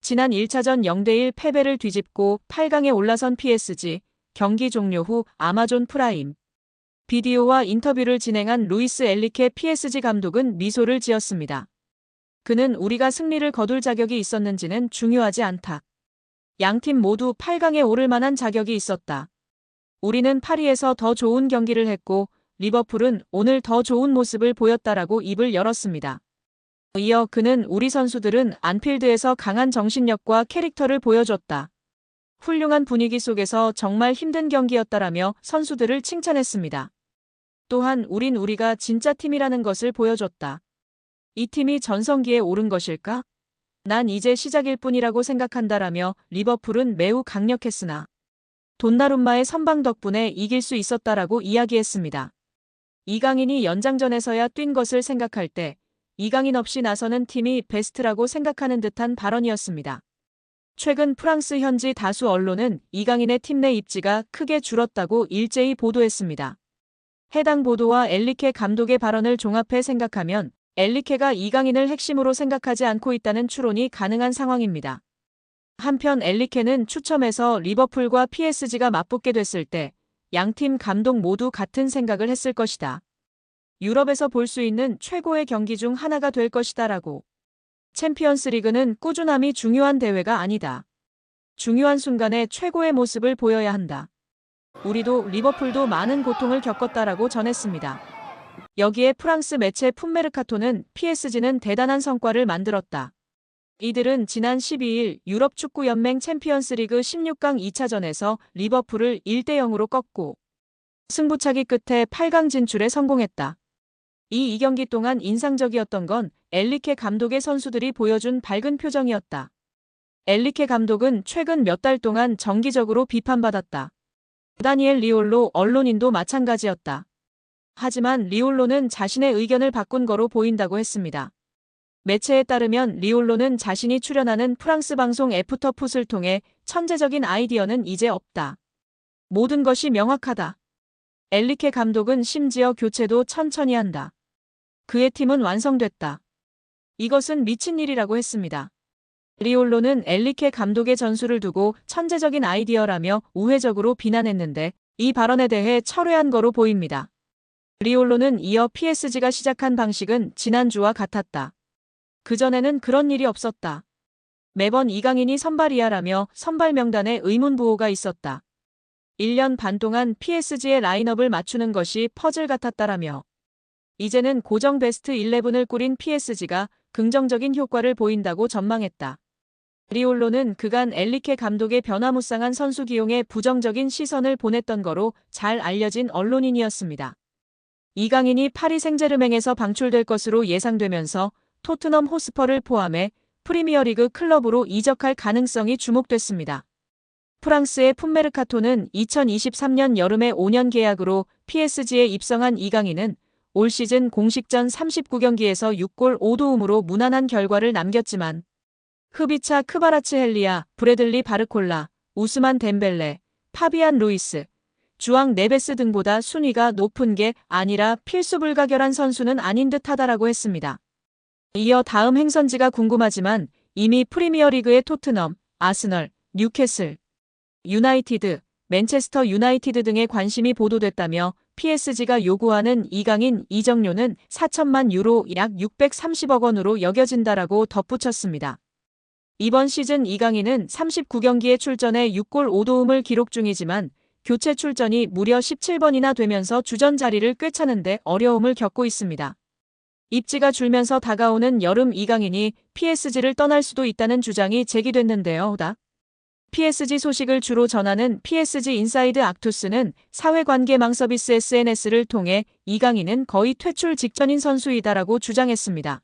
지난 1차전 0대1 패배를 뒤집고 8강에 올라선 PSG, 경기 종료 후 아마존 프라임 비디오와 인터뷰를 진행한 루이스 엔리케 PSG 감독은 미소를 지었습니다. 그는 우리가 승리를 거둘 자격이 있었는지는 중요하지 않다. 양팀 모두 8강에 오를 만한 자격이 있었다. 우리는 파리에서 더 좋은 경기를 했고 리버풀은 오늘 더 좋은 모습을 보였다라고 입을 열었습니다. 이어 그는 우리 선수들은 안필드에서 강한 정신력과 캐릭터를 보여줬다. 훌륭한 분위기 속에서 정말 힘든 경기였다라며 선수들을 칭찬했습니다. 또한 우린 우리가 진짜 팀이라는 것을 보여줬다. 이 팀이 전성기에 오른 것일까? 난 이제 시작일 뿐이라고 생각한다라며 리버풀은 매우 강력했으나 돈나룸마의 선방 덕분에 이길 수 있었다라고 이야기했습니다. 이강인이 연장전에서야 뛴 것을 생각할 때 이강인 없이 나서는 팀이 베스트라고 생각하는 듯한 발언이었습니다. 최근 프랑스 현지 다수 언론은 이강인의 팀 내 입지가 크게 줄었다고 일제히 보도했습니다. 해당 보도와 엔리케 감독의 발언을 종합해 생각하면 엔리케가 이강인을 핵심으로 생각하지 않고 있다는 추론이 가능한 상황입니다. 한편 엔리케는 추첨에서 리버풀과 PSG가 맞붙게 됐을 때 양팀 감독 모두 같은 생각을 했을 것이다. 유럽에서 볼 수 있는 최고의 경기 중 하나가 될 것이다라고. 챔피언스 리그는 꾸준함이 중요한 대회가 아니다. 중요한 순간에 최고의 모습을 보여야 한다. 우리도 리버풀도 많은 고통을 겪었다라고 전했습니다. 여기에 프랑스 매체 풋메르카토는 PSG는 대단한 성과를 만들었다. 이들은 지난 12일 유럽축구연맹 챔피언스리그 16강 2차전에서 리버풀을 1대0으로 꺾고 승부차기 끝에 8강 진출에 성공했다. 이 2경기 동안 인상적이었던 건 엔리케 감독의 선수들이 보여준 밝은 표정이었다. 엔리케 감독은 최근 몇 달 동안 정기적으로 비판받았다. 다니엘 리올로 언론인도 마찬가지였다. 하지만 리올로는 자신의 의견을 바꾼 거로 보인다고 했습니다. 매체에 따르면 리올로는 자신이 출연하는 프랑스 방송 애프터풋을 통해 천재적인 아이디어는 이제 없다. 모든 것이 명확하다. 엔리케 감독은 심지어 교체도 천천히 한다. 그의 팀은 완성됐다. 이것은 미친 일이라고 했습니다. 리올로는 엔리케 감독의 전술을 두고 천재적인 아이디어라며 우회적으로 비난했는데 이 발언에 대해 철회한 거로 보입니다. 리올로는 이어 PSG가 시작한 방식은 지난주와 같았다. 그전에는 그런 일이 없었다. 매번 이강인이 선발이야라며 선발 명단에 의문부호가 있었다. 1년 반 동안 PSG의 라인업을 맞추는 것이 퍼즐 같았다라며 이제는 고정 베스트 11을 꾸린 PSG가 긍정적인 효과를 보인다고 전망했다. 리올로는 그간 엔리케 감독의 변화무쌍한 선수 기용에 부정적인 시선을 보냈던 거로 잘 알려진 언론인이었습니다. 이강인이 파리 생제르맹에서 방출될 것으로 예상되면서 토트넘 호스퍼를 포함해 프리미어리그 클럽으로 이적할 가능성이 주목됐습니다. 프랑스의 풋메르카토는 2023년 여름에 5년 계약으로 PSG에 입성한 이강인은 올 시즌 공식전 39경기에서 6골 5도움으로 무난한 결과를 남겼지만 흐비차 크바라츠헬리아, 브래들리 바르콜라, 우스만 덴벨레, 파비안 루이스, 주앙 네베스 등보다 순위가 높은 게 아니라 필수 불가결한 선수는 아닌 듯하다라고 했습니다. 이어 다음 행선지가 궁금하지만 이미 프리미어리그의 토트넘, 아스널, 뉴캐슬, 유나이티드, 맨체스터 유나이티드 등의 관심이 보도됐다며 PSG가 요구하는 이강인 이적료는 4천만 유로 약 630억 원으로 여겨진다라고 덧붙였습니다. 이번 시즌 이강인은 39경기에 출전해 6골 5도움을 기록 중이지만 교체 출전이 무려 17번이나 되면서 주전 자리를 꿰차는데 어려움을 겪고 있습니다. 입지가 줄면서 다가오는 여름 이강인이 PSG를 떠날 수도 있다는 주장이 제기됐는데요. PSG 소식을 주로 전하는 PSG 인사이드 악투스는 사회관계망 서비스 SNS를 통해 이강인은 거의 퇴출 직전인 선수이다라고 주장했습니다.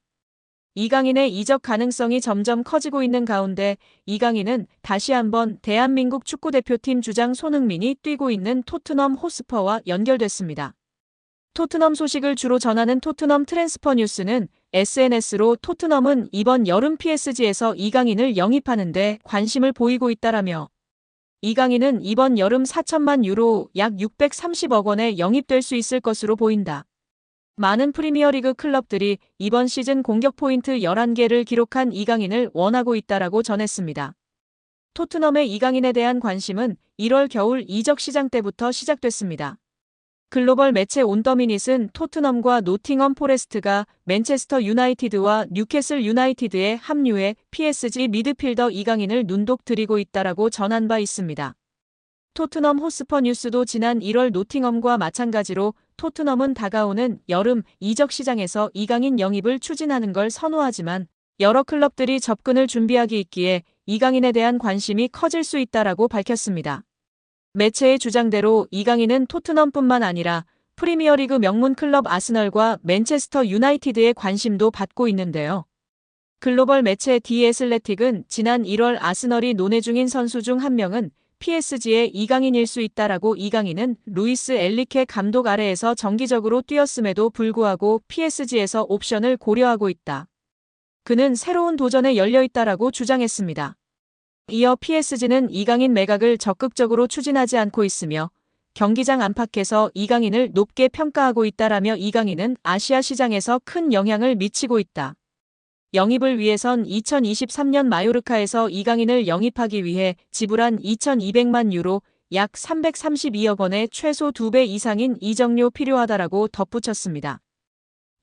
이강인의 이적 가능성이 점점 커지고 있는 가운데 이강인은 다시 한번 대한민국 축구대표팀 주장 손흥민이 뛰고 있는 토트넘 호스퍼와 연결됐습니다. 토트넘 소식을 주로 전하는 토트넘 트랜스퍼 뉴스는 SNS로 토트넘은 이번 여름 PSG에서 이강인을 영입하는 데 관심을 보이고 있다라며 이강인은 이번 여름 4천만 유로 약 630억 원에 영입될 수 있을 것으로 보인다. 많은 프리미어리그 클럽들이 이번 시즌 공격 포인트 11개를 기록한 이강인을 원하고 있다라고 전했습니다. 토트넘의 이강인에 대한 관심은 1월 겨울 이적 시장 때부터 시작됐습니다. 글로벌 매체 온더미닛은 토트넘과 노팅엄 포레스트가 맨체스터 유나이티드와 뉴캐슬 유나이티드에 합류해 PSG 미드필더 이강인을 눈독 들이고 있다라고 전한 바 있습니다. 토트넘 호스퍼 뉴스도 지난 1월 노팅엄과 마찬가지로 토트넘은 다가오는 여름 이적 시장에서 이강인 영입을 추진하는 걸 선호하지만 여러 클럽들이 접근을 준비하기 있기에 이강인에 대한 관심이 커질 수 있다라고 밝혔습니다. 매체의 주장대로 이강인은 토트넘뿐만 아니라 프리미어리그 명문 클럽 아스널과 맨체스터 유나이티드의 관심도 받고 있는데요. 글로벌 매체 디 애슬레틱은 지난 1월 아스널이 논의 중인 선수 중 한 명은 PSG의 이강인일 수 있다라고 이강인은 루이스 엘리케 감독 아래에서 정기적으로 뛰었음에도 불구하고 PSG에서 옵션을 고려하고 있다. 그는 새로운 도전에 열려 있다라고 주장했습니다. 이어 PSG는 이강인 매각을 적극적으로 추진하지 않고 있으며 경기장 안팎에서 이강인을 높게 평가하고 있다라며 이강인은 아시아 시장에서 큰 영향을 미치고 있다. 영입을 위해선 2023년 마요르카에서 이강인을 영입하기 위해 지불한 2,200만 유로 약 332억 원의 최소 2배 이상인 이적료 필요하다라고 덧붙였습니다.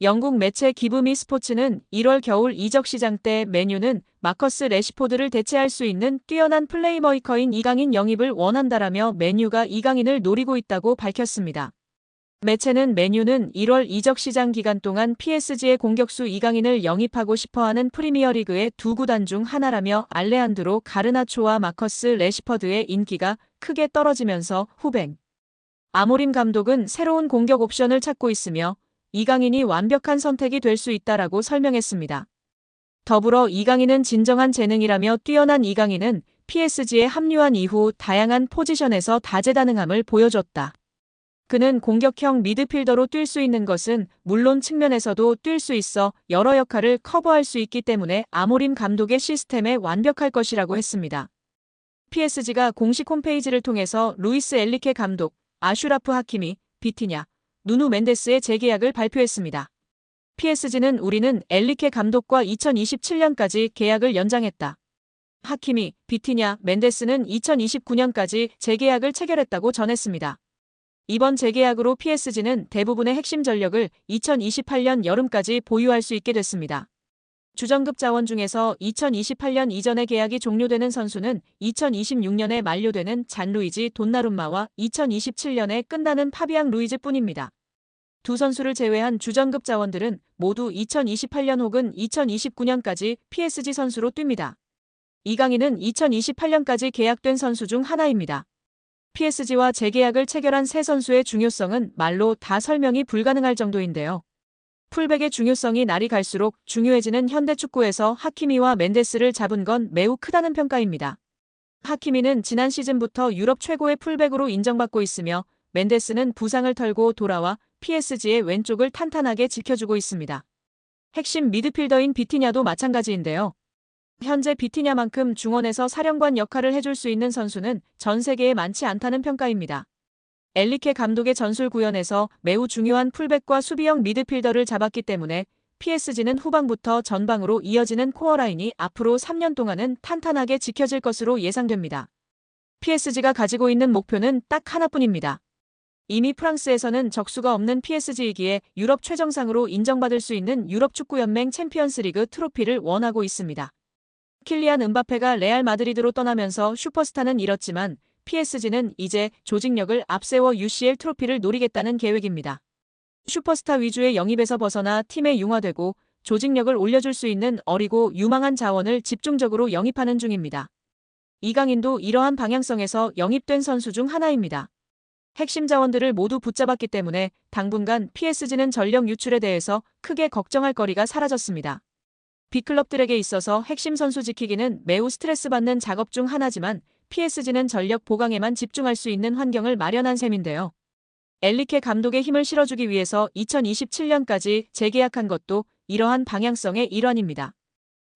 영국 매체 기브미 스포츠는 1월 겨울 이적 시장 때 맨유는 마커스 래시포드를 대체할 수 있는 뛰어난 플레이메이커인 이강인 영입을 원한다라며 맨유가 이강인을 노리고 있다고 밝혔습니다. 매체는 맨유는 1월 이적 시장 기간 동안 PSG의 공격수 이강인을 영입하고 싶어하는 프리미어리그의 두 구단 중 하나라며 알레한드로 가르나초와 마커스 래시퍼드의 인기가 크게 떨어지면서 후벤 아모림 감독은 새로운 공격 옵션을 찾고 있으며 이강인이 완벽한 선택이 될 수 있다라고 설명했습니다. 더불어 이강인은 진정한 재능이라며 뛰어난 이강인은 PSG에 합류한 이후 다양한 포지션에서 다재다능함을 보여줬다. 그는 공격형 미드필더로 뛸 수 있는 것은 물론 측면에서도 뛸 수 있어 여러 역할을 커버할 수 있기 때문에 아모림 감독의 시스템에 완벽할 것이라고 했습니다. PSG가 공식 홈페이지를 통해서 루이스 엘리케 감독, 아슈라프 하키미, 비티냐, 누누 멘데스의 재계약을 발표했습니다. PSG는 우리는 엘리케 감독과 2027년까지 계약을 연장했다. 하키미, 비티냐, 멘데스는 2029년까지 재계약을 체결했다고 전했습니다. 이번 재계약으로 PSG는 대부분의 핵심 전력을 2028년 여름까지 보유할 수 있게 됐습니다. 주전급 자원 중에서 2028년 이전에 계약이 종료되는 선수는 2026년에 만료되는 잔루이지 돈나룸마와 2027년에 끝나는 파비앙 루이즈뿐입니다. 두 선수를 제외한 주전급 자원들은 모두 2028년 혹은 2029년까지 PSG 선수로 뜁니다. 이강인은 2028년까지 계약된 선수 중 하나입니다. PSG와 재계약을 체결한 세 선수의 중요성은 말로 다 설명이 불가능할 정도인데요. 풀백의 중요성이 날이 갈수록 중요해지는 현대축구에서 하키미와 멘데스를 잡은 건 매우 크다는 평가입니다. 하키미는 지난 시즌부터 유럽 최고의 풀백으로 인정받고 있으며 멘데스는 부상을 털고 돌아와 PSG의 왼쪽을 탄탄하게 지켜주고 있습니다. 핵심 미드필더인 비티냐도 마찬가지인데요. 현재 비티냐만큼 중원에서 사령관 역할을 해줄 수 있는 선수는 전 세계에 많지 않다는 평가입니다. 엘리케 감독의 전술 구현에서 매우 중요한 풀백과 수비형 미드필더를 잡았기 때문에 PSG는 후방부터 전방으로 이어지는 코어라인이 앞으로 3년 동안은 탄탄하게 지켜질 것으로 예상됩니다. PSG가 가지고 있는 목표는 딱 하나뿐입니다. 이미 프랑스에서는 적수가 없는 PSG이기에 유럽 최정상으로 인정받을 수 있는 유럽 축구연맹 챔피언스리그 트로피를 원하고 있습니다. 킬리안 은바페가 레알 마드리드로 떠나면서 슈퍼스타는 잃었지만 PSG는 이제 조직력을 앞세워 UCL 트로피를 노리겠다는 계획입니다. 슈퍼스타 위주의 영입에서 벗어나 팀에 융화되고 조직력을 올려줄 수 있는 어리고 유망한 자원을 집중적으로 영입하는 중입니다. 이강인도 이러한 방향성에서 영입된 선수 중 하나입니다. 핵심 자원들을 모두 붙잡았기 때문에 당분간 PSG는 전력 유출에 대해서 크게 걱정할 거리가 사라졌습니다. B클럽들에게 있어서 핵심 선수 지키기는 매우 스트레스 받는 작업 중 하나지만 PSG는 전력 보강에만 집중할 수 있는 환경을 마련한 셈인데요. 엘리케 감독의 힘을 실어주기 위해서 2027년까지 재계약한 것도 이러한 방향성의 일환입니다.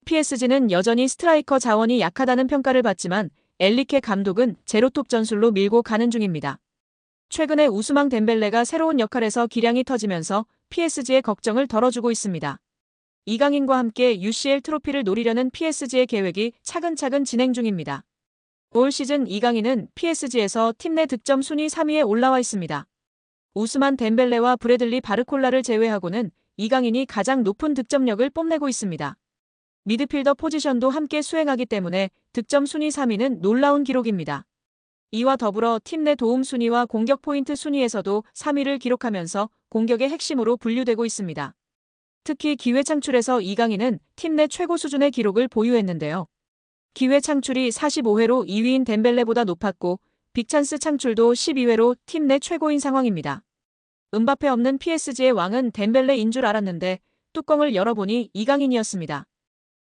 PSG는 여전히 스트라이커 자원이 약하다는 평가를 받지만 엘리케 감독은 제로톱 전술로 밀고 가는 중입니다. 최근에 우스망 덴벨레가 새로운 역할에서 기량이 터지면서 PSG의 걱정을 덜어주고 있습니다. 이강인과 함께 UCL 트로피를 노리려는 PSG의 계획이 차근차근 진행 중입니다. 올 시즌 이강인은 PSG에서 팀 내 득점 순위 3위에 올라와 있습니다. 우스만 덴벨레와 브래들리 바르콜라를 제외하고는 이강인이 가장 높은 득점력을 뽐내고 있습니다. 미드필더 포지션도 함께 수행하기 때문에 득점 순위 3위는 놀라운 기록입니다. 이와 더불어 팀 내 도움 순위와 공격 포인트 순위에서도 3위를 기록하면서 공격의 핵심으로 분류되고 있습니다. 특히 기회 창출에서 이강인은 팀 내 최고 수준의 기록을 보유했는데요. 기회 창출이 45회로 2위인 덴벨레보다 높았고 빅찬스 창출도 12회로 팀 내 최고인 상황입니다. 음바페 없는 PSG의 왕은 덴벨레인 줄 알았는데 뚜껑을 열어보니 이강인이었습니다.